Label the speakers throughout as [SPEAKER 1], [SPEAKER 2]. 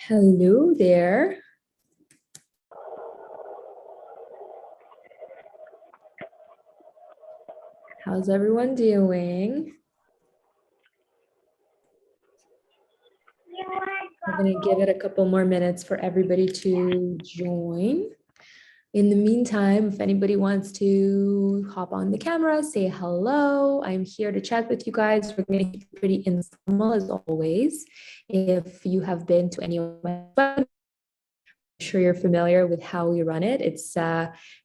[SPEAKER 1] Hello there. How's everyone doing? I'm going to give it a couple more minutes for everybody to join. In the meantime, if anybody wants to hop on the camera, say hello. I'm here to chat with you guys. We're going to keep it pretty informal as always. If you have been to any of my I'm sure you're familiar with how we run it. It's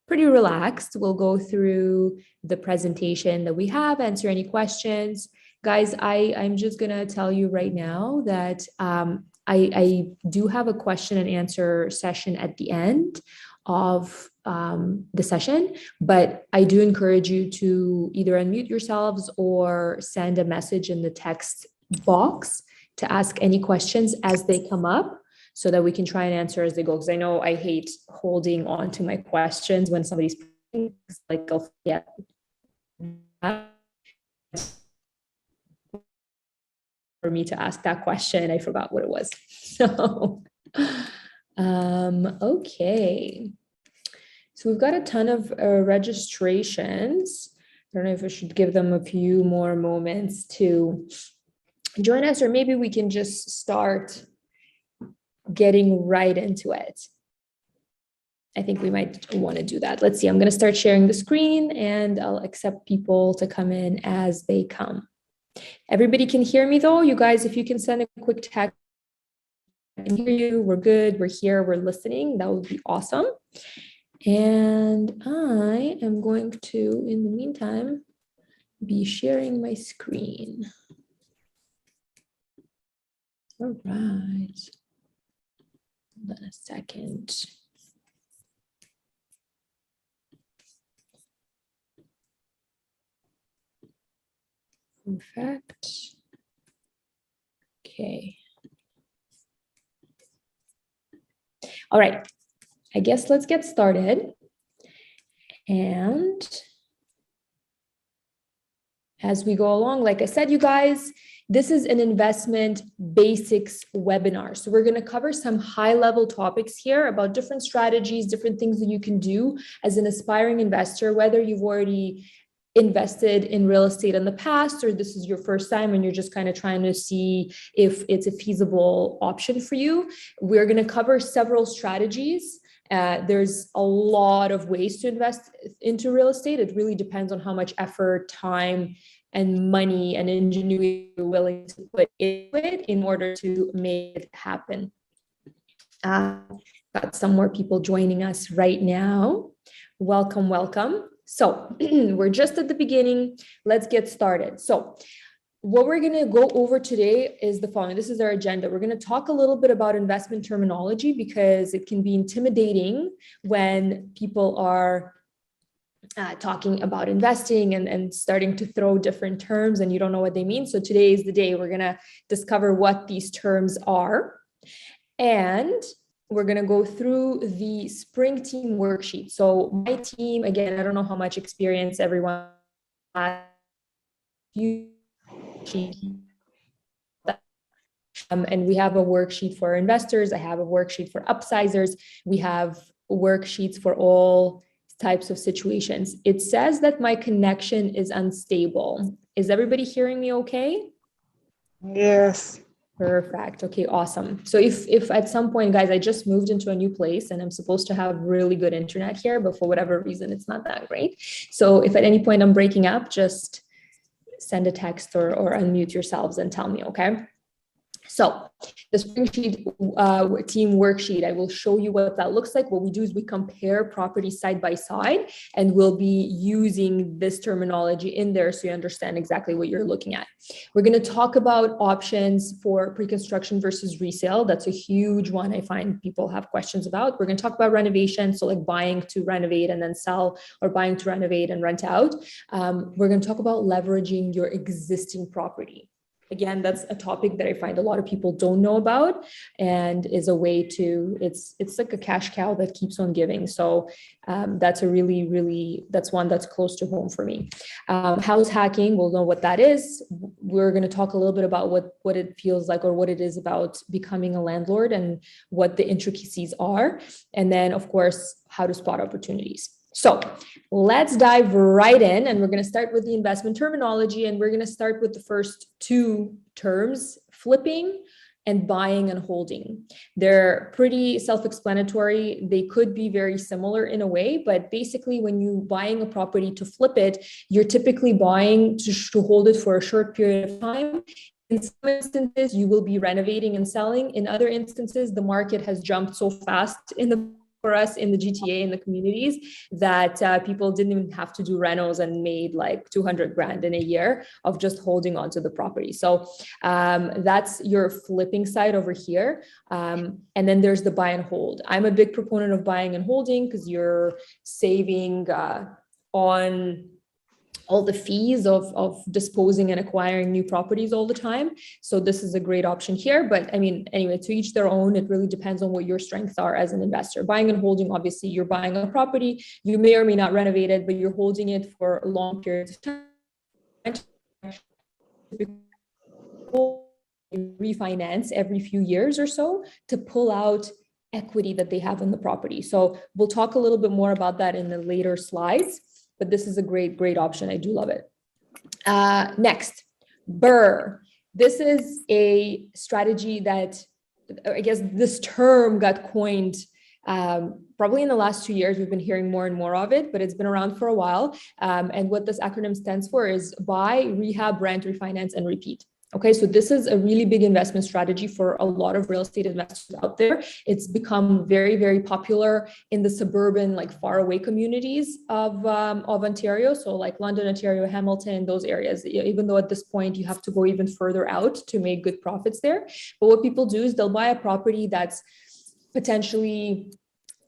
[SPEAKER 1] pretty relaxed. We'll go through the presentation that we have, answer any questions. Guys, I'm just going to tell you right now that I do have a question and answer session at the end of the session, but I do encourage you to either unmute yourselves or send a message in the text box to ask any questions as they come up so that we can try and answer as they go. Because I know I hate holding on to my questions when somebody's like, oh, yeah. For me to ask that question, I forgot what it was. So, okay. So we've got a ton of registrations. I don't know if I should give them a few more moments to join us, or maybe we can just start getting right into it. I think we might want to do that. Let's see, I'm going to start sharing the screen and I'll accept people to come in as they come. Everybody can hear me though? You guys, if you can send a quick text, I can hear you, we're good, we're here, we're listening, that would be awesome. And I am going to, in the meantime, be sharing my screen. All right. Hold on a second. Perfect. Okay. All right. I guess let's get started. And as we go along, like I said, you guys, this is an investment basics webinar. So we're going to cover some high-level topics here about different strategies, different things that you can do as an aspiring investor, whether you've already invested in real estate in the past, or this is your first time and you're just kind of trying to see if it's a feasible option for you. We're going to cover several strategies. There's a lot of ways to invest into real estate. It really depends on how much effort, time, and money and ingenuity you're willing to put into it in order to make it happen. Got some more people joining us right now. Welcome, welcome. So we're just at the beginning. Let's get started. So what we're going to go over today is the following. This is our agenda. We're going to talk a little bit about investment terminology because it can be intimidating when people are talking about investing and starting to throw different terms and you don't know what they mean. So today is the day we're going to discover what these terms are. And we're going to go through the spring team worksheet. So my team, again, I don't know how much experience everyone has. And we have a worksheet for investors. I have a worksheet for upsizers. We have worksheets for all types of situations. It says that my connection is unstable. Is everybody hearing me okay?
[SPEAKER 2] Yes.
[SPEAKER 1] Perfect. Okay, awesome. So if at some point, guys, I just moved into a new place and I'm supposed to have really good internet here, but for whatever reason, it's not that great. So if at any point I'm breaking up, just send a text or unmute yourselves and tell me, okay? So the spring sheet team worksheet, I will show you what that looks like. What we do is we compare properties side by side, and we'll be using this terminology in there so you understand exactly what you're looking at. We're going to talk about options for pre-construction versus resale. That's a huge one I find people have questions about. We're going to talk about renovation, so like buying to renovate and then sell, or buying to renovate and rent out. We're going to talk about leveraging your existing property. Again, that's a topic that I find a lot of people don't know about, and is a way to, it's like a cash cow that keeps on giving. So that's a really, that's one that's close to home for me. House hacking, we'll know what that is. We're going to talk a little bit about what it feels like, or what it is about becoming a landlord, and what the intricacies are. And then, of course, how to spot opportunities. So let's dive right in, and we're going to start with the investment terminology, and we're going to start with the first two terms, flipping and buying and holding. They're pretty self-explanatory. They could be very similar in a way, but basically when you're buying a property to flip it, you're typically buying to hold it for a short period of time. In some instances, you will be renovating and selling. In other instances, the market has jumped so fast for us in the GTA, in the communities, that people didn't even have to do renos and made like 200 grand in a year of just holding on to the property. So that's your flipping side over here. And then there's the buy and hold. I'm a big proponent of buying and holding because you're saving on all the fees of disposing and acquiring new properties all the time. So this is a great option here. But I mean, anyway, to each their own. It really depends on what your strengths are as an investor. Buying and holding, obviously, you're buying a property. You may or may not renovate it, but you're holding it for a long period of time. Refinance every few years or so to pull out equity that they have in the property. So we'll talk a little bit more about that in the later slides. But this is a great option. I do love it. Next, BRRRR. This is a strategy that, I guess this term got coined probably in the last 2 years. We've been hearing more and more of it, but it's been around for a while. And what this acronym stands for is buy, rehab, rent, refinance, and repeat. Okay, so this is a really big investment strategy for a lot of real estate investors out there. It's become very popular in the suburban, like far away communities of Ontario. So like London, Ontario, Hamilton, those areas, even though at this point you have to go even further out to make good profits there. But what people do is they'll buy a property that's potentially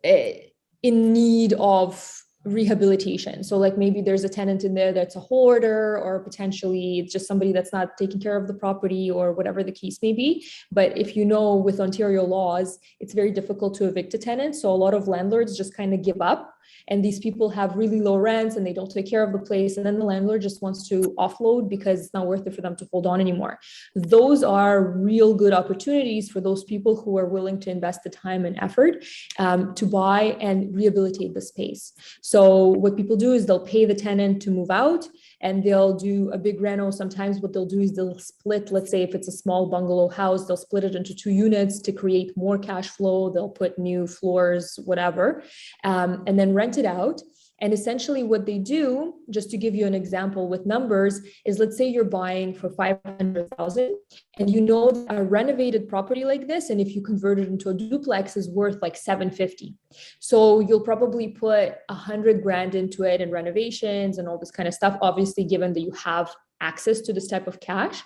[SPEAKER 1] in need of rehabilitation. So like maybe there's a tenant in there that's a hoarder, or potentially it's just somebody that's not taking care of the property, or whatever the case may be. But if you know, with Ontario laws, it's very difficult to evict a tenant. So a lot of landlords just kind of give up, and these people have really low rents and they don't take care of the place. And then the landlord just wants to offload because it's not worth it for them to hold on anymore. Those are real good opportunities for those people who are willing to invest the time and effort to buy and rehabilitate the space. So what people do is they'll pay the tenant to move out, and they'll do a big reno. Sometimes what they'll do is they'll split, let's say if it's a small bungalow house, they'll split it into 2 units to create more cash flow. They'll put new floors, whatever, and then rent it out. And essentially what they do, just to give you an example with numbers, is let's say you're buying for 500,000 and you know a renovated property like this, and if you convert it into a duplex, is worth like 750. So you'll probably put 100 grand into it in renovations and all this kind of stuff, obviously, given that you have access to this type of cash.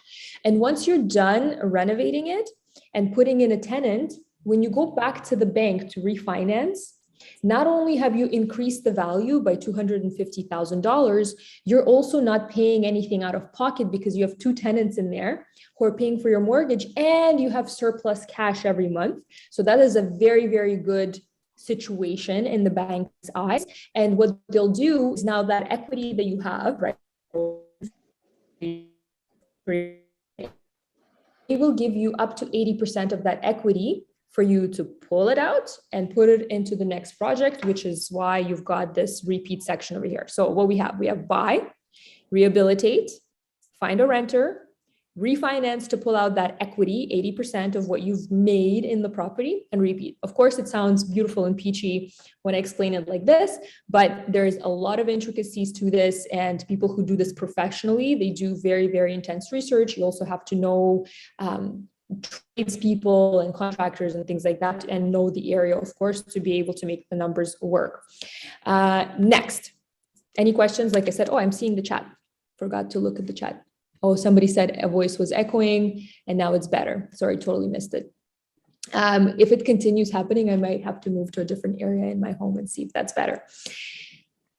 [SPEAKER 1] And once you're done renovating it and putting in a tenant, when you go back to the bank to refinance, not only have you increased the value by $250,000, you're also not paying anything out of pocket because you have 2 tenants in there who are paying for your mortgage, and you have surplus cash every month. So that is a very good situation in the bank's eyes. And what they'll do is, now that equity that you have, right, they will give you up to 80% of that equity for you to pull it out and put it into the next project, which is why you've got this repeat section over here. So what we have buy, rehabilitate, find a renter, refinance to pull out that equity, 80% of what you've made in the property, and repeat. Of course, it sounds beautiful and peachy when I explain it like this, but there's a lot of intricacies to this, and people who do this professionally, they do very intense research. You also have to know tradespeople and contractors and things like that, and know the area, of course, to be able to make the numbers work. Next, any questions? Like I said, oh, I'm seeing the chat. Forgot to look at the chat. Oh, somebody said a voice was echoing and now it's better. Sorry, totally missed it. If it continues happening, I might have to move to a different area in my home and see if that's better.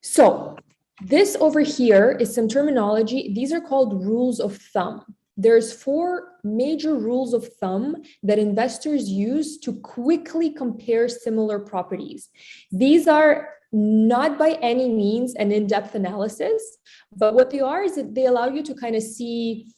[SPEAKER 1] So this over here is some terminology. These are called rules of thumb. There's 4 major rules of thumb that investors use to quickly compare similar properties. These are not by any means an in-depth analysis, but what they are is that they allow you to kind of see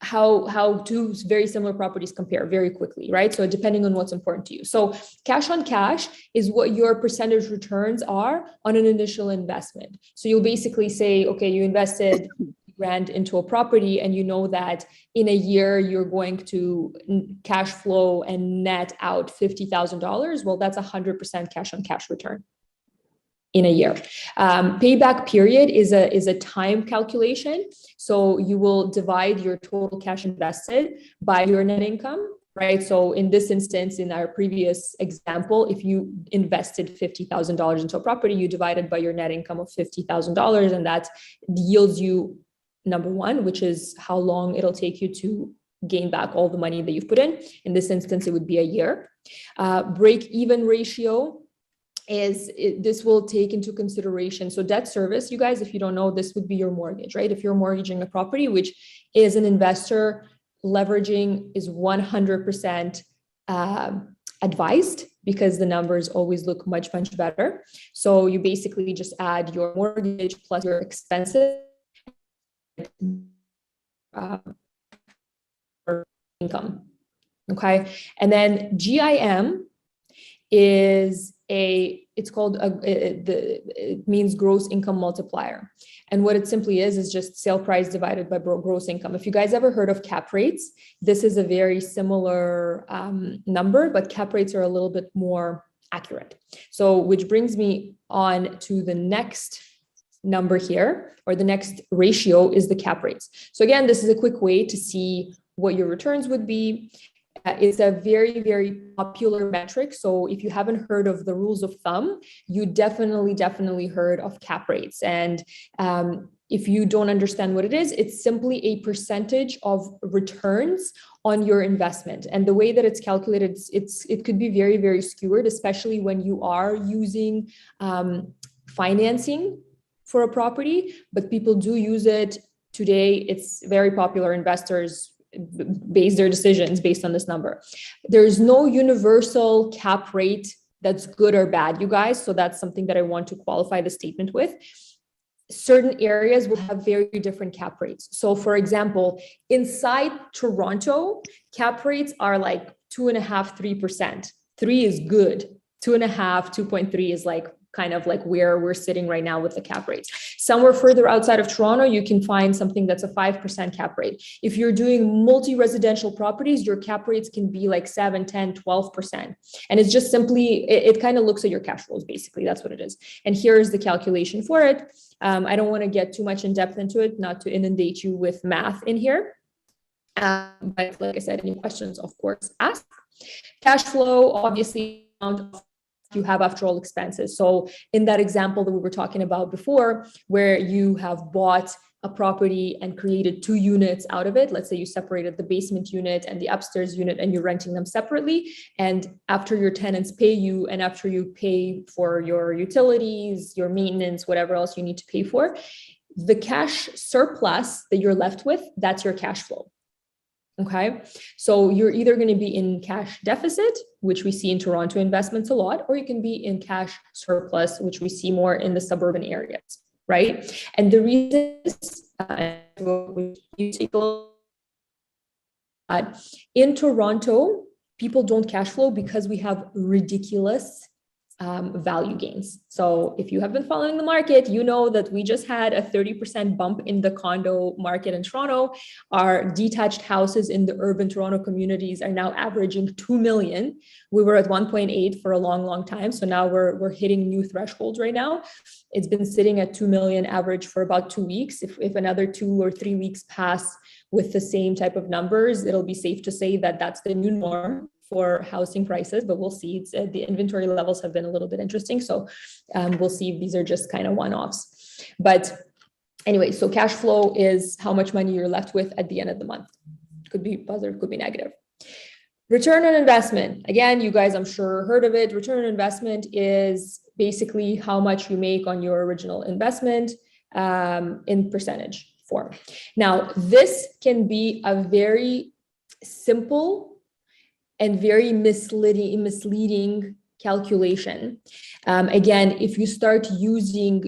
[SPEAKER 1] how 2 very similar properties compare very quickly, right? So depending on what's important to you. So cash on cash is what your percentage returns are on an initial investment. So you'll basically say, okay, you invested grand into a property and you know that in a year you're going to cash flow and net out $50,000. Well, that's 100% cash on cash return in a year. Payback period is a time calculation. So you will divide your total cash invested by your net income, right? So in this instance, in our previous example, if you invested $50,000 into a property, you divided by your net income of $50,000, and that yields you number 1, which is how long it'll take you to gain back all the money that you've put in. In this instance, it would be a year. Break-even ratio this will take into consideration. So debt service, you guys, if you don't know, this would be your mortgage, right? If you're mortgaging a property, which is an investor, leveraging is 100% advised because the numbers always look much, much better. So you basically just add your mortgage plus your expenses income. Okay. And then GIM is it means gross income multiplier. And what it simply is just sale price divided by gross income. If you guys ever heard of cap rates, this is a very similar number, but cap rates are a little bit more accurate. So which brings me on to the next number here, or the next ratio is the cap rates. So again, this is a quick way to see what your returns would be. It's a very, very popular metric. So if you haven't heard of the rules of thumb, you definitely heard of cap rates. And if you don't understand what it is, it's simply a percentage of returns on your investment. And the way that it's calculated, it could be very, very skewed, especially when you are using financing for a property, but people do use it today. It's very popular. Investors base their decisions based on this number. There's no universal cap rate that's good or bad, you guys. So that's something that I want to qualify the statement with. Certain areas will have very different cap rates. So for example, inside Toronto, cap rates are like 2.5%, 3%. 3 is good. 2.5, 2.3 is like kind of like where we're sitting right now with the cap rates. Somewhere further outside of Toronto, you can find something that's a 5% cap rate. If you're doing multi-residential properties, your cap rates can be like 7, 10, 12%. And it's just simply, it kind of looks at your cash flows, basically. That's what it is. And here's the calculation for it. I don't want to get too much in depth into it, not to inundate you with math in here. But like I said, any questions, of course, ask. Cash flow, obviously, you have after all expenses. So in that example that we were talking about before, where you have bought a property and created 2 units out of it, let's say you separated the basement unit and the upstairs unit and you're renting them separately. And after your tenants pay you and after you pay for your utilities, your maintenance, whatever else you need to pay for, the cash surplus that you're left with, that's your cash flow. Okay, so you're either going to be in cash deficit, which we see in Toronto investments a lot, or you can be in cash surplus, which we see more in the suburban areas, right? And the reason is, you take a look at, in Toronto, people don't cash flow because we have ridiculous value gains. So if you have been following the market, you know that we just had a 30% bump in the condo market in Toronto. Our detached houses in the urban Toronto communities are now averaging 2 million. We were at 1.8 for a long, long time. So now we're hitting new thresholds right now. It's been sitting at 2 million average for about 2 weeks. If another 2 or 3 weeks pass, with the same type of numbers, it'll be safe to say that that's the new norm for housing prices, but we'll see. The inventory levels have been a little bit interesting. So we'll see if these are just kind of one-offs. But anyway, so cash flow is how much money you're left with at the end of the month. Could be positive, could be negative. Return on investment. Again, you guys, I'm sure, heard of it. Return on investment is basically how much you make on your original investment in percentage form. Now, this can be a very simple and very misleading calculation. Again, if you start using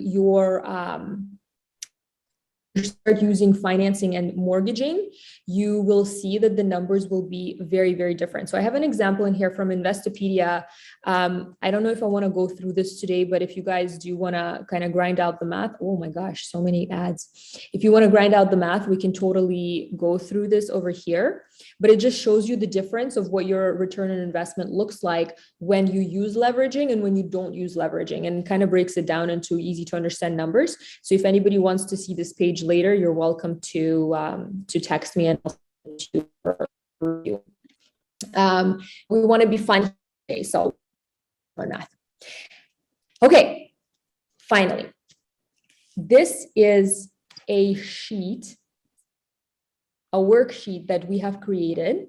[SPEAKER 1] financing and mortgaging, you will see that the numbers will be very, very different. So I have an example in here from Investopedia. I don't know if I want to go through this today, but if you guys do want to kind of grind out the math, oh my gosh, so many ads. If you want to grind out the math, we can totally go through this over here, but it just shows you the difference of what your return on investment looks like when you use leveraging and when you don't use leveraging, and kind of breaks it down into easy to understand numbers. So if anybody wants to see this page later, you're welcome to text me and I'll send you. We want to be fun today, so or not. Okay, finally, this is a sheet, a worksheet that we have created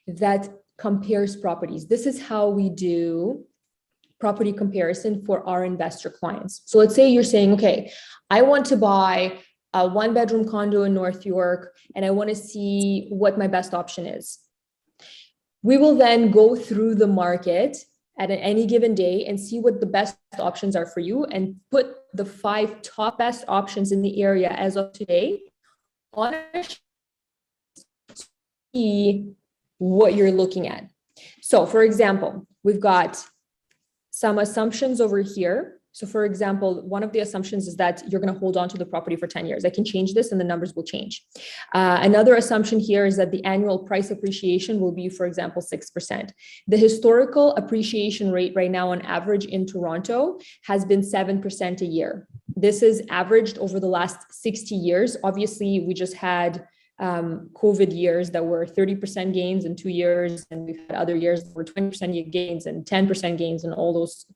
[SPEAKER 1] that compares properties. This is how we do property comparison for our investor clients. So let's say you're saying, okay, I want to buy a 1-bedroom condo in North York, and I want to see what my best option is. We will then go through the market at any given day and see what the best options are for you, and put the 5 top best options in the area as of today on see what you're looking at. So for example, we've got some assumptions over here. So for example, one of the assumptions is that you're going to hold on to the property for 10 years. I can change this and the numbers will change. Another assumption here is that the annual price appreciation will be, for example, 6%. The historical appreciation rate right now on average in Toronto has been 7% a year. This is averaged over the last 60 years. Obviously, we just had COVID years that were 30% gains in 2 years, and we've had other years that were 20% gains and 10% gains, and all those,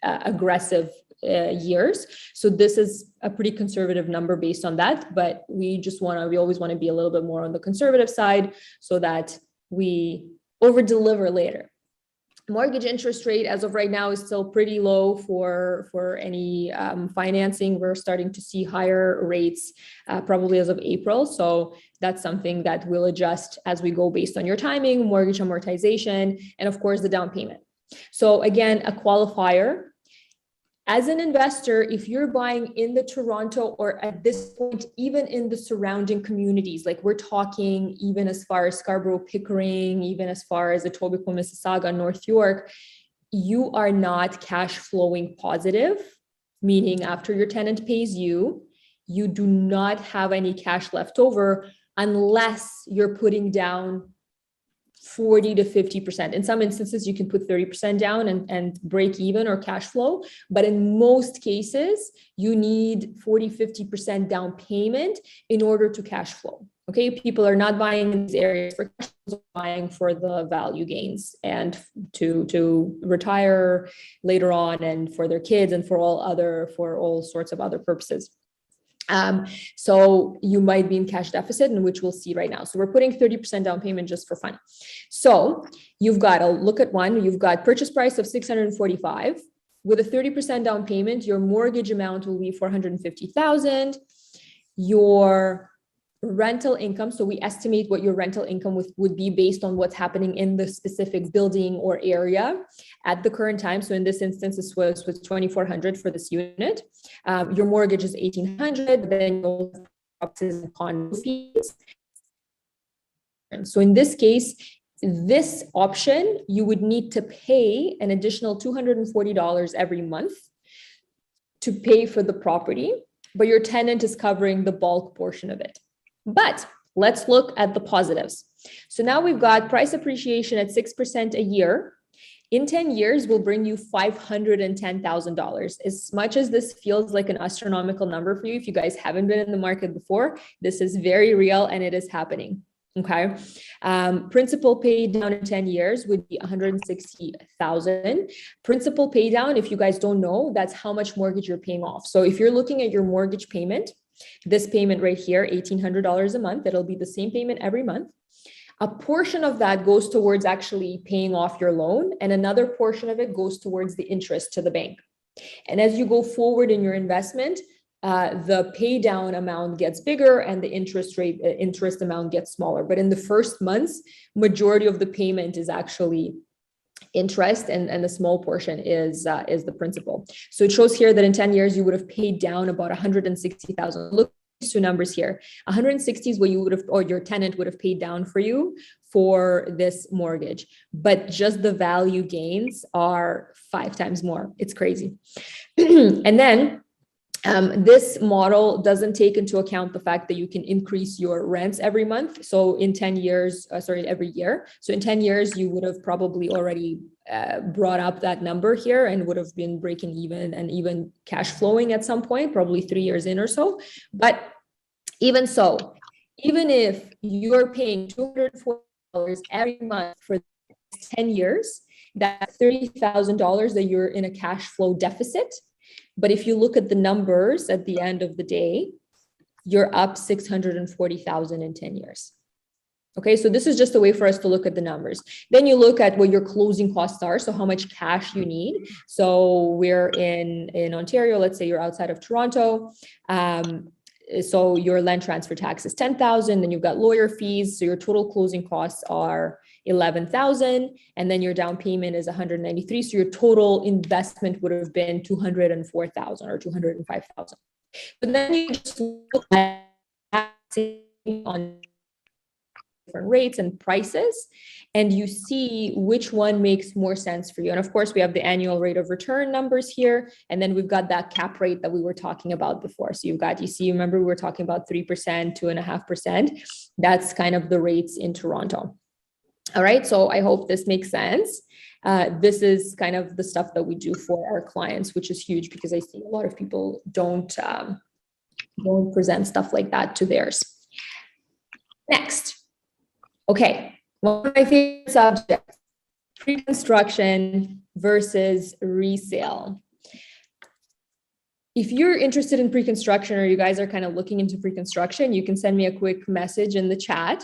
[SPEAKER 1] aggressive years. So this is a pretty conservative number based on that, but we always want to be a little bit more on the conservative side so that we over deliver later. Mortgage interest rate as of right now is still pretty low for any financing. We're starting to see higher rates probably as of April. So that's something that will adjust as we go based on your timing, mortgage amortization, and of course the down payment. So again, a qualifier. As an investor, if you're buying in the Toronto or at this point, even in the surrounding communities, like we're talking even as far as Scarborough, Pickering, even as far as Etobicoke, Mississauga, North York, you are not cash flowing positive, meaning after your tenant pays you, you do not have any cash left over unless you're putting down 40 to 50%. In some instances, you can put 30% down and break even or cash flow. But in most cases, you need 40, 50% down payment in order to cash flow. Okay, people are not buying in these areas for cash flow, buying for the value gains and to retire later on, and for their kids, and for all sorts of other purposes. So you might be in cash deficit, and which we'll see right now. So we're putting 30% down payment just for fun. So you've got to look at one. You've got purchase price of $645 with a 30% down payment. Your mortgage amount will be $450,000. Your rental income. So we estimate what your rental income would be based on what's happening in the specific building or area at the current time. So in this instance, this was $2,400 for this unit. Your mortgage is $1,800, then you'll have taxes and condo fees. So in this case, this option, you would need to pay an additional $240 every month to pay for the property, but your tenant is covering the bulk portion of it. But let's look at the positives. So now we've got price appreciation at 6% a year, in 10 years will bring you $510,000. As much as this feels like an astronomical number for you, if you guys haven't been in the market before, this is very real and it is happening. Okay. Principal paid down in 10 years would be 160,000. Principal pay down, if you guys don't know, that's how much mortgage you're paying off. So if you're looking at your mortgage payment, this payment right here, $1,800 a month, it'll be the same payment every month. A portion of that goes towards actually paying off your loan, and another portion of it goes towards the interest to the bank. And as you go forward in your investment, the pay down amount gets bigger and the interest amount gets smaller. But in the first months, majority of the payment is actually interest, and the small portion is the principal. So it shows here that in 10 years, you would have paid down about 160,000. Look at these two numbers here. 160 is what you would have, or your tenant would have paid down for you for this mortgage, but just the value gains are 5 times more. It's crazy. And then this model doesn't take into account the fact that you can increase your rents every month. So in 10 years, every year. So in 10 years, you would have probably already brought up that number here and would have been breaking even and even cash flowing at some point, probably 3 years in or so. But even so, even if you're paying $240 every month for 10 years, that's $30,000 that you're in a cash flow deficit. But if you look at the numbers at the end of the day, you're up 640,000 in 10 years. Okay, so this is just a way for us to look at the numbers. Then you look at what your closing costs are, so how much cash you need. So we're in Ontario, let's say you're outside of Toronto. So your land transfer tax is 10,000, then you've got lawyer fees. So your total closing costs are 11,000, and then your down payment is 193. So your total investment would have been 204,000 or 205,000. But then you just look at on different rates and prices, and you see which one makes more sense for you. And of course, we have the annual rate of return numbers here, and then we've got that cap rate that we were talking about before. So remember we were talking about 3%, 2.5%. That's kind of the rates in Toronto. All right, so I hope this makes sense. This is kind of the stuff that we do for our clients, which is huge because I see a lot of people don't present stuff like that to theirs. Next. Okay, one of my favorite subjects, pre-construction versus resale. If you're interested in pre-construction or you guys are kind of looking into pre-construction, you can send me a quick message in the chat.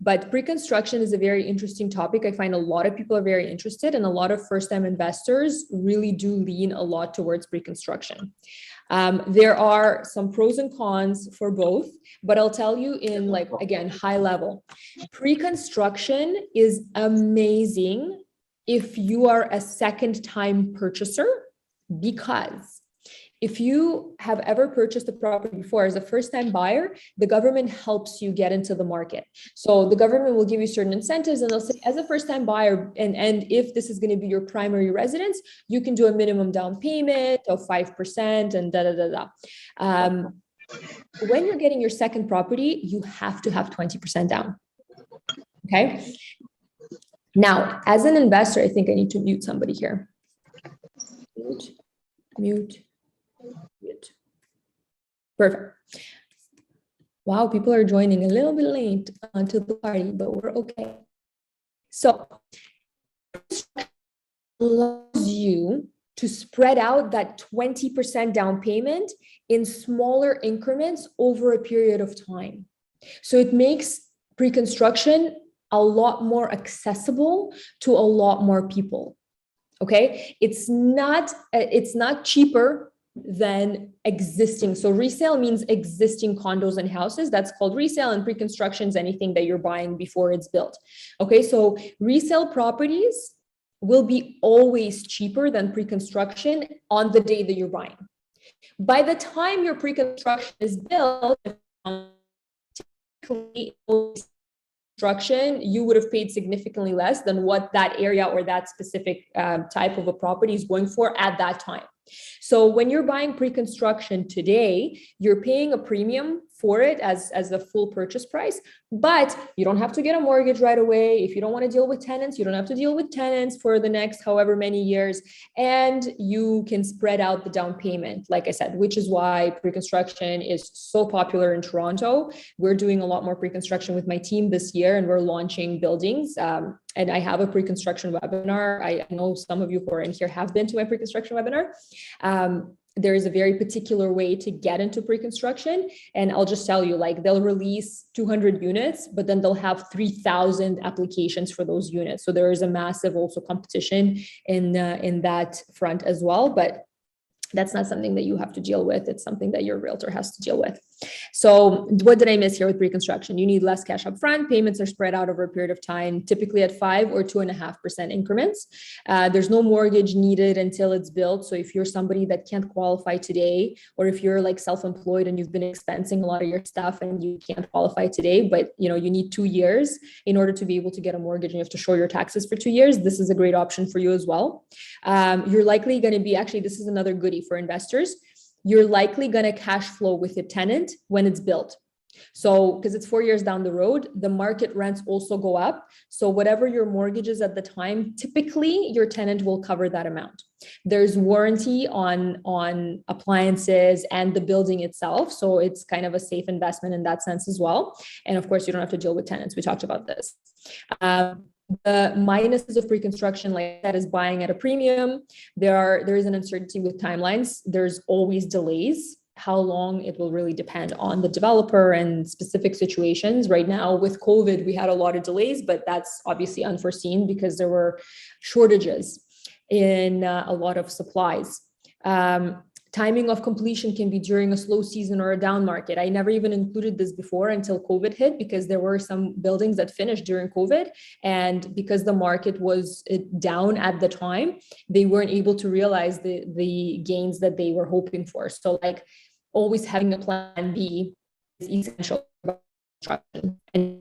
[SPEAKER 1] But pre-construction is a very interesting topic. I find a lot of people are very interested, and a lot of first-time investors really do lean a lot towards pre-construction. There are some pros and cons for both, but I'll tell you in again, high level. Pre-construction is amazing if you are a second-time purchaser, because if you have ever purchased a property before as a first-time buyer, the government helps you get into the market. So the government will give you certain incentives, and they'll say, as a first-time buyer, and if this is going to be your primary residence, you can do a minimum down payment of 5% and when you're getting your second property, you have to have 20% down. Okay. Now, as an investor, I think I need to mute somebody here. Mute. Perfect. Wow, people are joining a little bit late to the party, but we're okay. So it allows you to spread out that 20% down payment in smaller increments over a period of time. So it makes pre-construction a lot more accessible to a lot more people. Okay, it's not cheaper than existing. So resale means existing condos and houses. That's called resale, and pre-construction is anything that you're buying before it's built. Okay, so resale properties will be always cheaper than pre-construction on the day that you're buying. By the time your pre-construction is built, you would have paid significantly less than what that area or that specific type of a property is going for at that time. So when you're buying pre-construction today, you're paying a premium for it as the full purchase price, but you don't have to get a mortgage right away. If you don't want to deal with tenants, you don't have to deal with tenants for the next however many years, and you can spread out the down payment, like I said, which is why pre-construction is so popular in Toronto. We're doing a lot more pre-construction with my team this year, and we're launching buildings. And I have a pre-construction webinar. I know some of you who are in here have been to my pre-construction webinar. There is a very particular way to get into pre-construction. And I'll just tell you, like, they'll release 200 units, but then they'll have 3,000 applications for those units. So there is a massive also competition in that front as well. But that's not something that you have to deal with. It's something that your realtor has to deal with. So what did I miss here with pre-construction? You need less cash up front. Payments are spread out over a period of time, typically at 5 or 2.5% increments. There's no mortgage needed until it's built. So if you're somebody that can't qualify today, or if you're like self-employed and you've been expensing a lot of your stuff and you can't qualify today, but you need 2 years in order to be able to get a mortgage, and you have to show your taxes for 2 years, this is a great option for you as well. You're likely going to be, actually, this is another goodie for investors. You're likely going to cash flow with a tenant when it's built. So, because it's 4 years down the road, the market rents also go up. So whatever your mortgage is at the time, typically your tenant will cover that amount. There's warranty on appliances and the building itself. So it's kind of a safe investment in that sense as well. And of course, you don't have to deal with tenants. We talked about this. The minuses of pre-construction, like that, is buying at a premium. There is an uncertainty with timelines. There's always delays. How long, it will really depend on the developer and specific situations. Right now with COVID, we had a lot of delays, but that's obviously unforeseen because there were shortages in a lot of supplies. Timing of completion can be during a slow season or a down market. I never even included this before until COVID hit, because there were some buildings that finished during COVID. And because the market was down at the time, they weren't able to realize the gains that they were hoping for. So like, always having a plan B is essential. And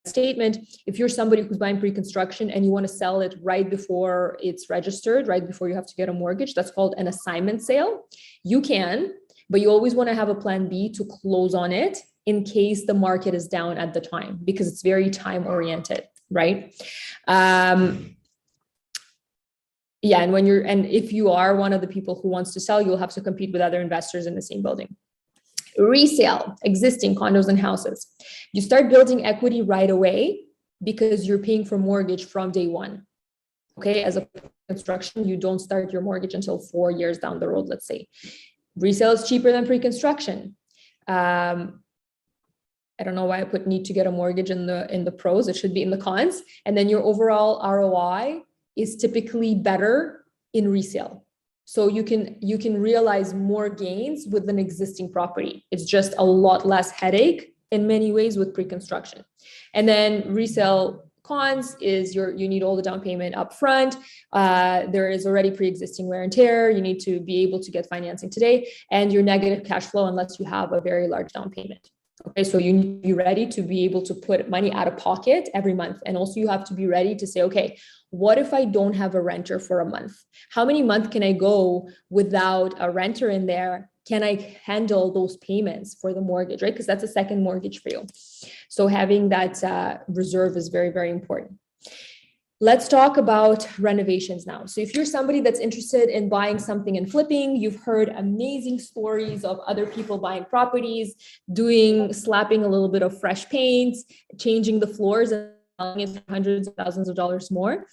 [SPEAKER 1] statement, if you're somebody who's buying pre-construction and you want to sell it right before it's registered, right before you have to get a mortgage, that's called an assignment sale. You can, but you always want to have a plan B to close on it in case the market is down at the time, because it's very time oriented, right? Yeah, and if you are one of the people who wants to sell, you'll have to compete with other investors in the same building. Resale, existing condos and houses. You start building equity right away because you're paying for mortgage from day one. Okay, as a construction, you don't start your mortgage until 4 years down the road, let's say. Resale is cheaper than pre-construction. I don't know why I put need to get a mortgage in the pros. It should be in the cons. And then your overall ROI is typically better in resale. So you can realize more gains with an existing property. It's just a lot less headache in many ways with pre-construction. And then resale cons is you need all the down payment up front. There is already pre-existing wear and tear. You need to be able to get financing today, and your negative cash flow unless you have a very large down payment. Okay, so you need to be ready to be able to put money out of pocket every month. And also you have to be ready to say, okay, what if I don't have a renter for a month? How many months can I go without a renter in there? Can I handle those payments for the mortgage, right? Because that's a second mortgage for you. So having that reserve is very, very important. Let's talk about renovations now. So if you're somebody that's interested in buying something and flipping, you've heard amazing stories of other people buying properties, slapping a little bit of fresh paint, changing the floors, and selling it for hundreds of thousands of dollars more.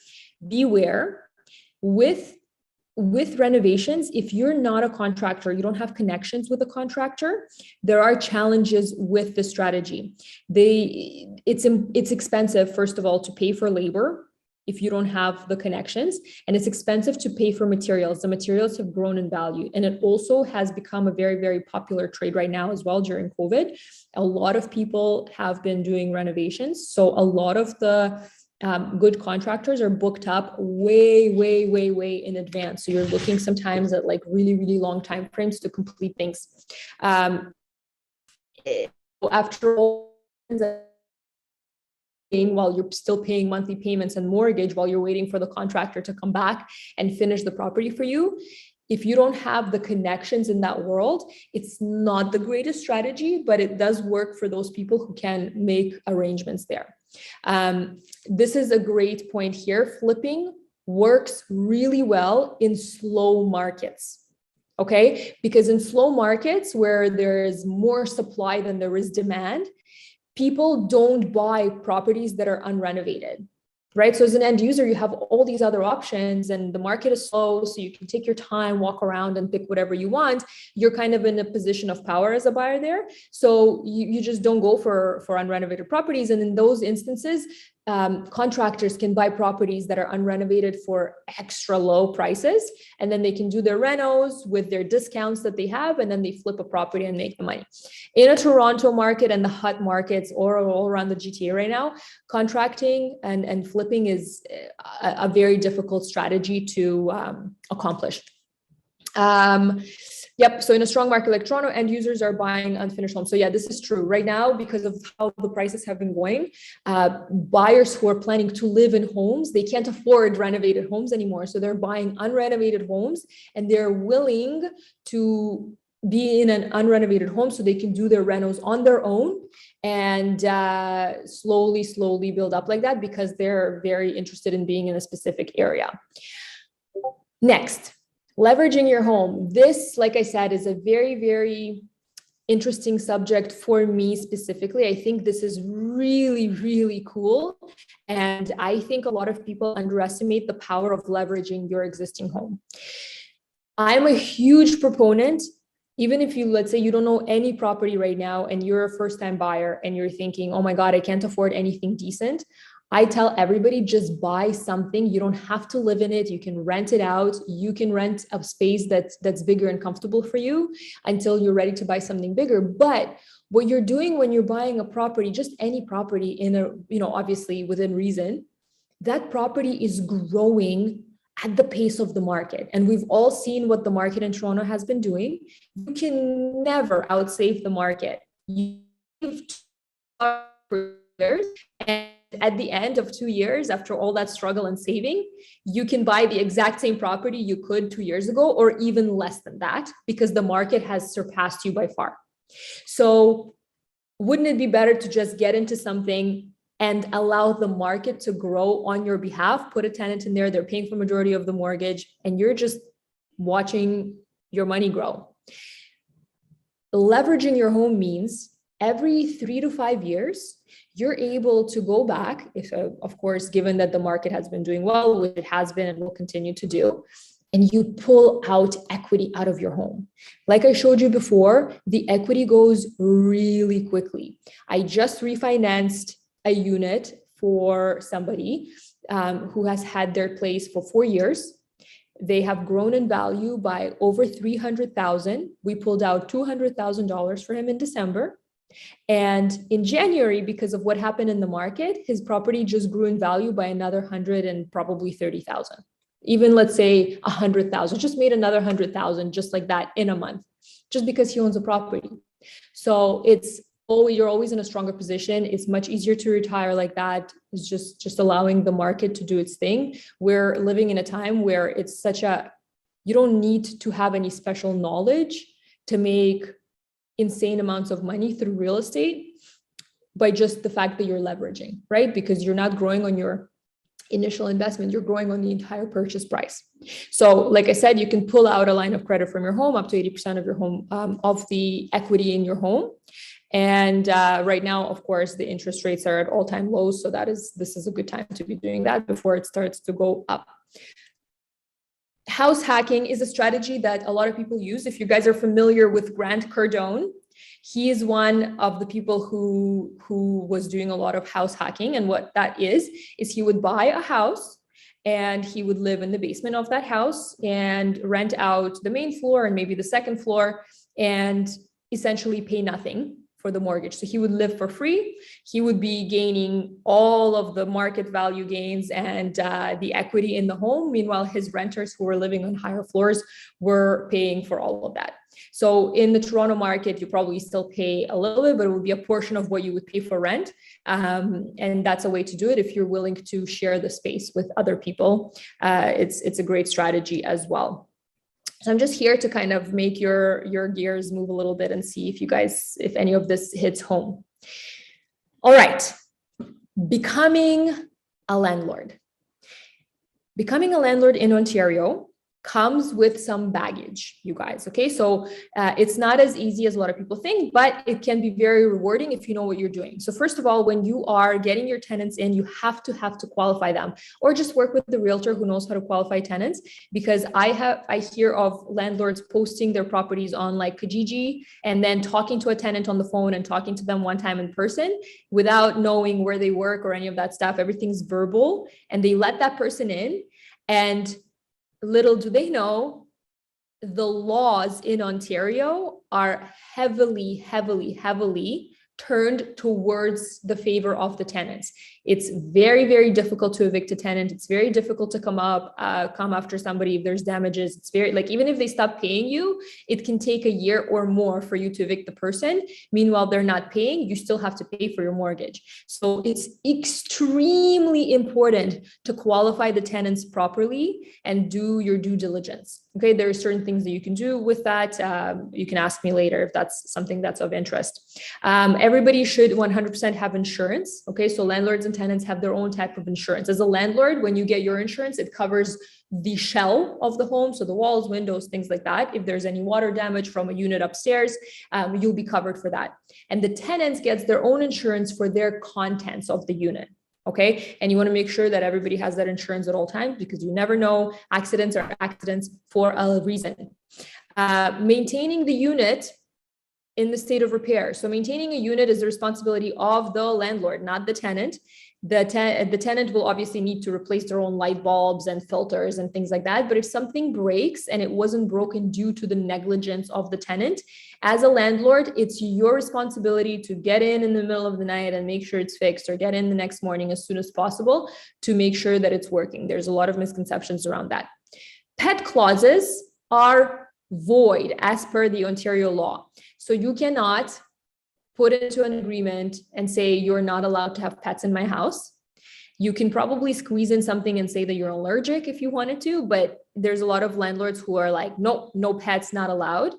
[SPEAKER 1] Beware with renovations. If you're not a contractor, you don't have connections with a contractor, there are challenges with the strategy. It's expensive, first of all, to pay for labor if you don't have the connections, and it's expensive to pay for materials. The materials have grown in value, and it also has become a very, very popular trade right now as well during COVID. A lot of people have been doing renovations. So a lot of the good contractors are booked up way, way, way, way in advance. So you're looking sometimes at like really, really long time frames to complete things. After all, while you're still paying monthly payments and mortgage, while you're waiting for the contractor to come back and finish the property for you, if you don't have the connections in that world, it's not the greatest strategy, but it does work for those people who can make arrangements there. This is a great point here. Flipping works really well in slow markets. Okay, because in slow markets where there is more supply than there is demand, people don't buy properties that are unrenovated, right? So as an end user, you have all these other options and the market is slow, so you can take your time, walk around and pick whatever you want. You're kind of in a position of power as a buyer there. So you just don't go for unrenovated properties. And in those instances, contractors can buy properties that are unrenovated for extra low prices, and then they can do their renos with their discounts that they have, and then they flip a property and make the money. In a Toronto market and the hot markets or all around the GTA right now, contracting and flipping is a very difficult strategy to accomplish. Yep. So in a strong market like Toronto, end users are buying unfinished homes. So yeah, this is true right now because of how the prices have been going. Buyers who are planning to live in homes, they can't afford renovated homes anymore. So they're buying unrenovated homes and they're willing to be in an unrenovated home so they can do their renos on their own and slowly build up like that because they're very interested in being in a specific area. Next. Leveraging your home. This, like I said, is a very, very interesting subject for me specifically. I think this is really, really cool. And I think a lot of people underestimate the power of leveraging your existing home. I'm a huge proponent, even if you, let's say you don't know any property right now and you're a first-time buyer and you're thinking, oh my God, I can't afford anything decent. I tell everybody, just buy something. You don't have to live in it. You can rent it out. You can rent a space that's bigger and comfortable for you until you're ready to buy something bigger. But what you're doing when you're buying a property, just any property in a, obviously within reason, that property is growing at the pace of the market. And we've all seen what the market in Toronto has been doing. You can never outsave the market. You've and at the end of 2 years, after all that struggle and saving, you can buy the exact same property you could 2 years ago, or even less than that, because the market has surpassed you by far. So wouldn't it be better to just get into something and allow the market to grow on your behalf, put a tenant in there, they're paying for majority of the mortgage, and you're just watching your money grow. Leveraging your home means every 3 to 5 years, you're able to go back, if of course, given that the market has been doing well, which it has been and will continue to do, and you pull out equity out of your home. Like I showed you before, the equity goes really quickly. I just refinanced a unit for somebody who has had their place for 4 years. They have grown in value by over $300,000. We pulled out $200,000 for him in December. And in January, because of what happened in the market, his property just grew in value by another 100 and probably 30,000. Even let's say 100,000, just made another 100,000 just like that in a month, just because he owns a property. So you're always in a stronger position. It's much easier to retire like that. It's just allowing the market to do its thing. We're living in a time where it's you don't need to have any special knowledge to make insane amounts of money through real estate by just the fact that you're leveraging, right? Because you're not growing on your initial investment, you're growing on the entire purchase price. So like I said, you can pull out a line of credit from your home, up to 80% of your home, of the equity in your home. And right now, of course, the interest rates are at all-time lows. So this is a good time to be doing that before it starts to go up. House hacking is a strategy that a lot of people use. If you guys are familiar with Grant Cardone, he is one of the people who was doing a lot of house hacking. And what that is he would buy a house and he would live in the basement of that house and rent out the main floor and maybe the second floor and essentially pay nothing for the mortgage. So he would live for free. He would be gaining all of the market value gains and the equity in the home. Meanwhile, his renters who were living on higher floors were paying for all of that. So in the Toronto market, you probably still pay a little bit, but it would be a portion of what you would pay for rent. And that's a way to do it if you're willing to share the space with other people. It's a great strategy as well. So I'm just here to kind of make your gears move a little bit and see if any of this hits home. All right, becoming a landlord. Becoming a landlord in Ontario comes with some baggage, you guys. Okay, so it's not as easy as a lot of people think, but it can be very rewarding if you know what you're doing. So first of all, when you are getting your tenants in, you have to qualify them, or just work with the realtor who knows how to qualify tenants. Because I hear of landlords posting their properties on like Kijiji and then talking to a tenant on the phone and talking to them one time in person without knowing where they work or any of that stuff. Everything's verbal, and they let that person in, and little do they know, the laws in Ontario are heavily turned towards the favor of the tenants. It's very, very difficult to evict a tenant. It's very difficult to come after somebody if there's damages. It's very, like, even if they stop paying you, it can take a year or more for you to evict the person. Meanwhile, they're not paying, you still have to pay for your mortgage. So it's extremely important to qualify the tenants properly and do your due diligence. Okay, there are certain things that you can do with that. You can ask me later if that's something that's of interest. Everybody should 100% have insurance. Okay, so landlords and tenants have their own type of insurance. As a landlord, when you get your insurance, it covers the shell of the home, so the walls, windows, things like that. If there's any water damage from a unit upstairs, you'll be covered for that. And the tenants gets their own insurance for their contents of the unit. Okay, and you want to make sure that everybody has that insurance at all times, because you never know, accidents are accidents for a reason. Maintaining the unit in the state of repair. So maintaining a unit is the responsibility of the landlord, not the tenant. The tenant will obviously need to replace their own light bulbs and filters and things like that. But if something breaks and it wasn't broken due to the negligence of the tenant, as a landlord, it's your responsibility to get in the middle of the night and make sure it's fixed, or get in the next morning as soon as possible to make sure that it's working. There's a lot of misconceptions around that. Pet clauses are void as per the Ontario law. So you cannot put into an agreement and say you're not allowed to have pets in my house. You can probably squeeze in something and say that you're allergic if you wanted to, but there's a lot of landlords who are like, no, no pets, not allowed.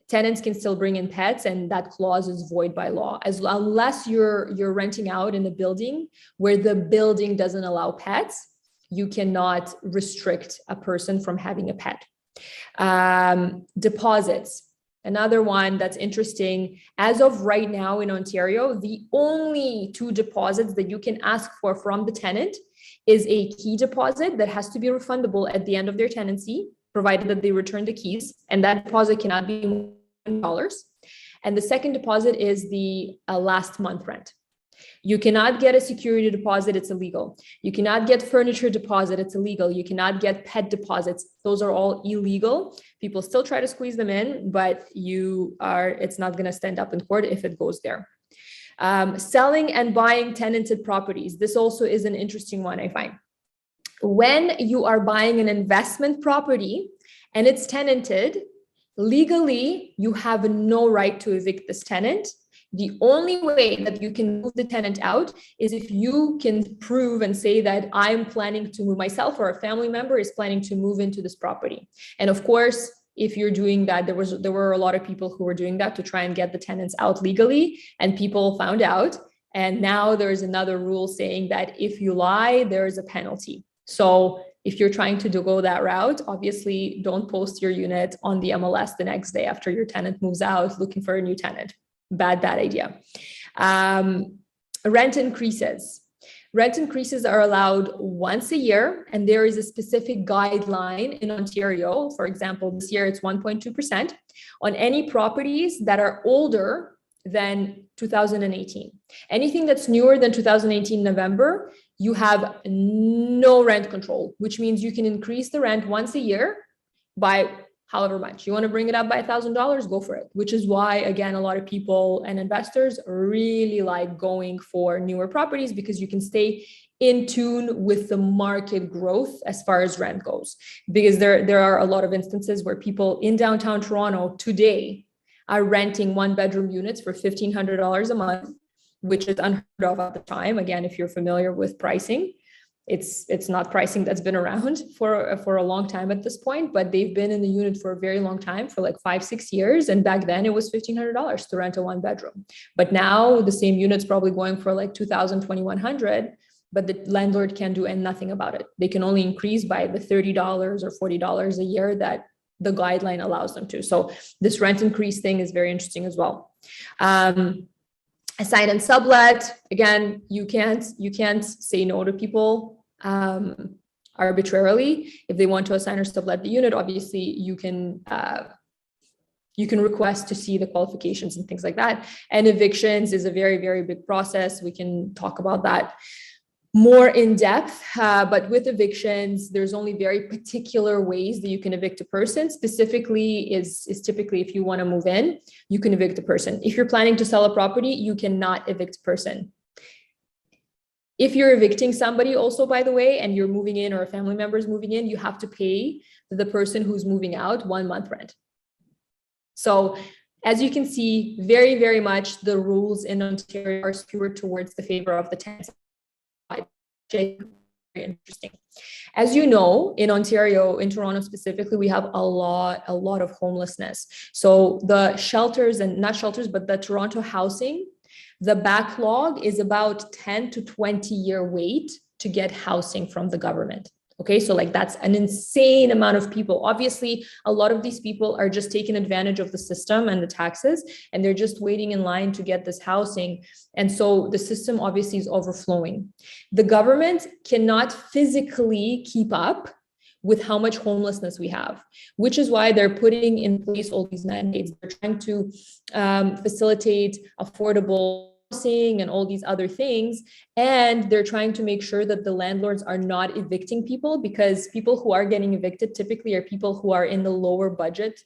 [SPEAKER 1] Tenants can still bring in pets, and that clause is void by law, unless you're renting out in a building where the building doesn't allow pets. You cannot restrict a person from having a pet. Deposits. Another one that's interesting, as of right now in Ontario, the only two deposits that you can ask for from the tenant is a key deposit that has to be refundable at the end of their tenancy, provided that they return the keys, and that deposit cannot be $1. And the second deposit is the last month rent. You cannot get a security deposit, it's illegal. You cannot get furniture deposit, it's illegal. You cannot get pet deposits, those are all illegal. People still try to squeeze them in, but it's not going to stand up in court if it goes there. Selling and buying tenanted properties. This also is an interesting one, I find. When you are buying an investment property and it's tenanted, legally, you have no right to evict this tenant. The only way that you can move the tenant out is if you can prove and say that I'm planning to move, myself or a family member is planning to move into this property. And of course, if you're doing that, there were a lot of people who were doing that to try and get the tenants out legally, and people found out. And now there's another rule saying that if you lie, there is a penalty. So if you're trying to go that route, obviously don't post your unit on the MLS the next day after your tenant moves out looking for a new tenant. Bad idea. Rent increases. Rent increases are allowed once a year, and there is a specific guideline in Ontario. For example, this year it's 1.2% on any properties that are older than 2018. Anything that's newer than 2018 November, you have no rent control, which means you can increase the rent once a year by however much. You want to bring it up by $1,000, go for it, which is why, again, a lot of people and investors really like going for newer properties, because you can stay in tune with the market growth as far as rent goes. Because there are a lot of instances where people in downtown Toronto today are renting one-bedroom units for $1,500 a month, which is unheard of at the time. Again, if you're familiar with pricing. it's not pricing that's been around for a long time at this point, but they've been in the unit for a very long time, for like 5-6 years. And back then it was $1,500 to rent a 1-bedroom. But now the same unit's probably going for like $2,000, $2,100, but the landlord can't do nothing about it. They can only increase by the $30 or $40 a year that the guideline allows them to. So this rent increase thing is very interesting as well. Assign and sublet, again, you can't say no to people arbitrarily. If they want to assign or sublet the unit, obviously you can request to see the qualifications and things like that. And evictions is a very, very big process. We can talk about that more in depth, but with evictions, there's only very particular ways that you can evict a person. Specifically is typically if you want to move in, you can evict a person. If you're planning to sell a property, you cannot evict a person. If you're evicting somebody also, by the way, and you're moving in or a family member is moving in, you have to pay the person who's moving out 1 month rent. So as you can see, very, very much the rules in Ontario are skewed towards the favor of the tenants. Very interesting. As you know, in Ontario, in Toronto specifically, we have a lot of homelessness. So the shelters, and not shelters, but the Toronto housing, the backlog is about 10 to 20 year wait to get housing from the government. Okay, so like that's an insane amount of people. Obviously, a lot of these people are just taking advantage of the system and the taxes, and they're just waiting in line to get this housing. And so the system obviously is overflowing. The government cannot physically keep up with how much homelessness we have, which is why they're putting in place all these mandates. They're trying to facilitate affordable housing and all these other things. And they're trying to make sure that the landlords are not evicting people, because people who are getting evicted typically are people who are in the lower budget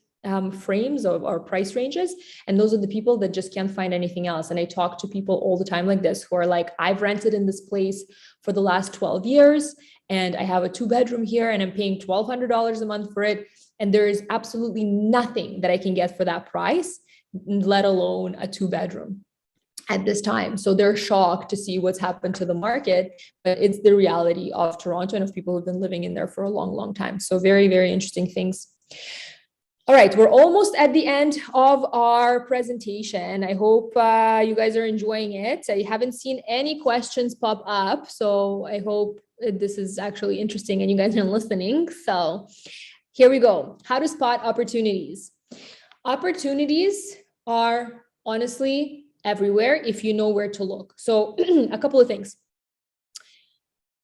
[SPEAKER 1] frames or price ranges. And those are the people that just can't find anything else. And I talk to people all the time like this, who are like, I've rented in this place for the last 12 years and I have a 2-bedroom here and I'm paying $1,200 a month for it. And there is absolutely nothing that I can get for that price, let alone a 2-bedroom at this time. So they're shocked to see what's happened to the market, but it's the reality of Toronto and of people who've been living in there for a long, long time. So very, very interesting things. All right, we're almost at the end of our presentation. I hope you guys are enjoying it. I haven't seen any questions pop up, so I hope this is actually interesting and you guys are listening. So here we go. How to spot opportunities. Opportunities are honestly everywhere if you know where to look. So a couple of things.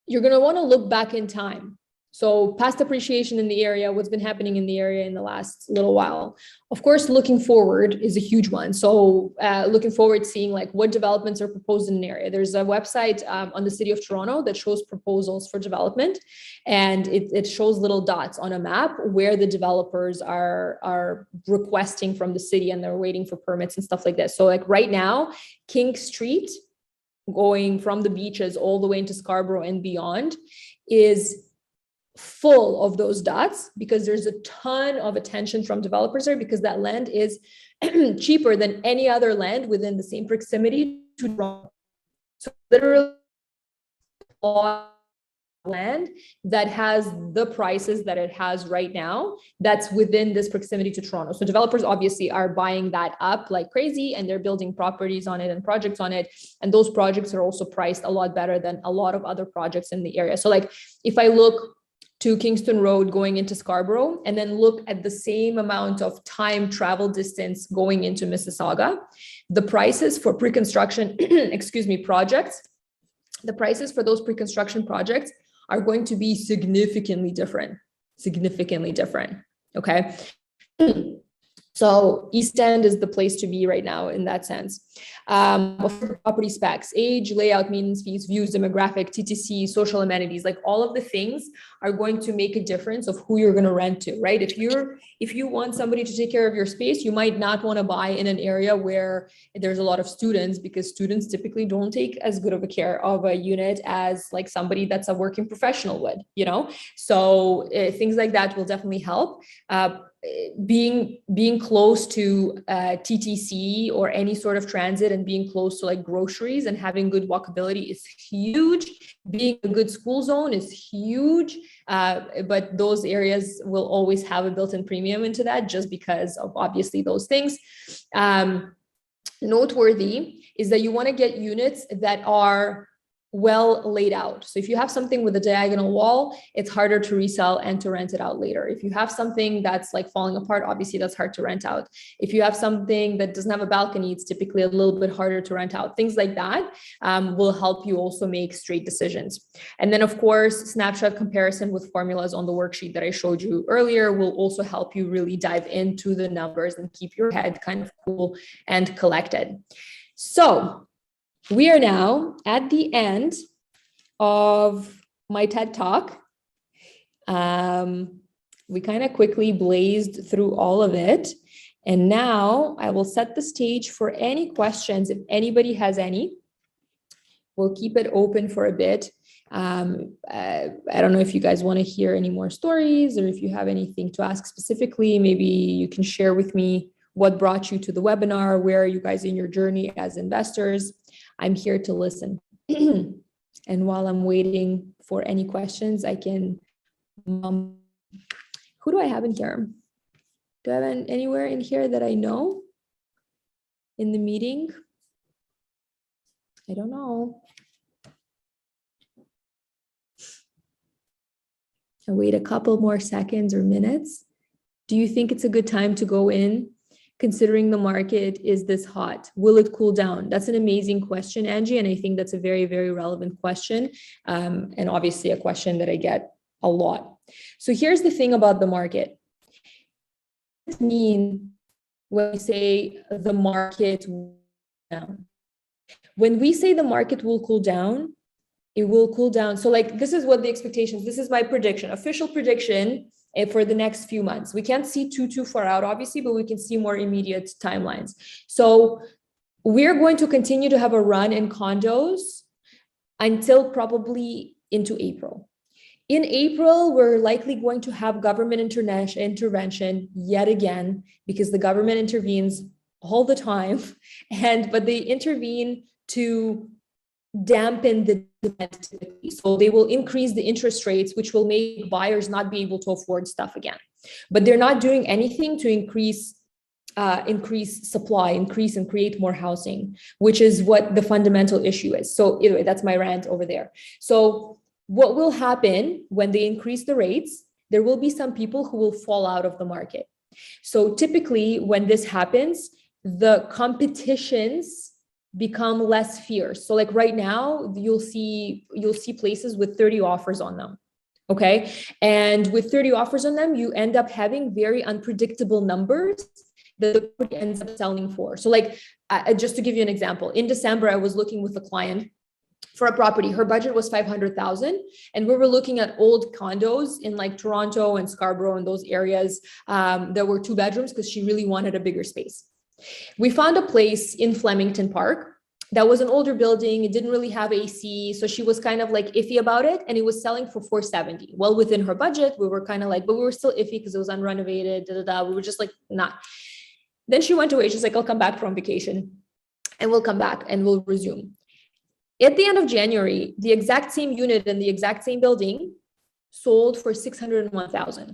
[SPEAKER 1] You're going to want to look back in time. So past appreciation in the area, what's been happening in the area in the last little while. Of course, looking forward is a huge one. So looking forward, seeing like what developments are proposed in an area. There's a website on the City of Toronto that shows proposals for development. And it shows little dots on a map where the developers are requesting from the city and they're waiting for permits and stuff like this. So like right now, King Street, going from the beaches all the way into Scarborough and beyond, is full of those dots because there's a ton of attention from developers there, because that land is cheaper than any other land within the same proximity to Toronto. So literally land that has the prices that it has right now, that's within this proximity to Toronto. So developers obviously are buying that up like crazy, and they're building properties on it and projects on it. And those projects are also priced a lot better than a lot of other projects in the area. So like if I look to Kingston Road going into Scarborough, and then look at the same amount of time travel distance going into Mississauga, the prices for pre-construction, projects, the prices for those pre-construction projects are going to be significantly different, okay? So East End is the place to be right now in that sense. Property specs, age, layout, maintenance fees, views, demographic, TTC, social amenities, like all of the things are going to make a difference of who you're going to rent to, right? If you want somebody to take care of your space, you might not want to buy in an area where there's a lot of students, because students typically don't take as good of a care of a unit as like somebody that's a working professional would, you know? So things like that will definitely help. being close to TTC or any sort of transit, and being close to like groceries and having good walkability is huge. Being a good school zone is huge, but those areas will always have a built-in premium into that, just because of obviously those things. Noteworthy is that you want to get units that are well laid out. So if you have something with a diagonal wall, it's harder to resell and to rent it out later. If you have something that's like falling apart, obviously that's hard to rent out. If you have something that doesn't have a balcony, it's typically a little bit harder to rent out. Things like that will help you also make straight decisions. And then of course, snapshot comparison with formulas on the worksheet that I showed you earlier will also help you really dive into the numbers and keep your head kind of cool and collected. So we are now at the end of my TED Talk. We kind of quickly blazed through all of it. And now I will set the stage for any questions. If anybody has any, we'll keep it open for a bit. I don't know if you guys want to hear any more stories, or if you have anything to ask specifically. Maybe you can share with me what brought you to the webinar. Where are you guys in your journey as investors? I'm here to listen. And while I'm waiting for any questions, I can, who do I have in here? Do I have anywhere in here that I know in the meeting? I don't know. I'll wait a couple more seconds or minutes. Do you think it's a good time to go in? Considering the market is this hot, will it cool down? That's an amazing question, Angie. And I think that's a very, very relevant question. And obviously a question that I get a lot. So here's the thing about the market. What does it mean when we say the market will cool down? When we say the market will cool down, it will cool down. So like, this is what the expectations, this is my prediction, official prediction for the next few months. We can't see too far out, obviously, but we can see more immediate timelines. So we're going to continue to have a run in condos until probably into April. In April, we're likely going to have government intervention yet again, because the government intervenes all the time, but they intervene to dampen the demand. So they will increase the interest rates, which will make buyers not be able to afford stuff again. But they're not doing anything to increase supply, and create more housing, which is what the fundamental issue is. So anyway, that's my rant over there. So what will happen when they increase the rates? There will be some people who will fall out of the market. So typically when this happens, the competitions become less fierce. So like right now, you'll see places with 30 offers on them. Okay. And with 30 offers on them, you end up having very unpredictable numbers that the property ends up selling for. So like, just to give you an example, in December, I was looking with a client for a property. Her budget was 500,000. And we were looking at old condos in like Toronto and Scarborough and those areas that were 2 bedrooms, because she really wanted a bigger space. We found a place in Flemington Park that was an older building. It didn't really have AC. So she was kind of like iffy about it. And it was selling for 470. Well, within her budget, we were kind of like, but we were still iffy because it was unrenovated. We were just like, nah. Then she went away. She's like, I'll come back from vacation and we'll come back and we'll resume. At the end of January, the exact same unit in the exact same building sold for 601,000.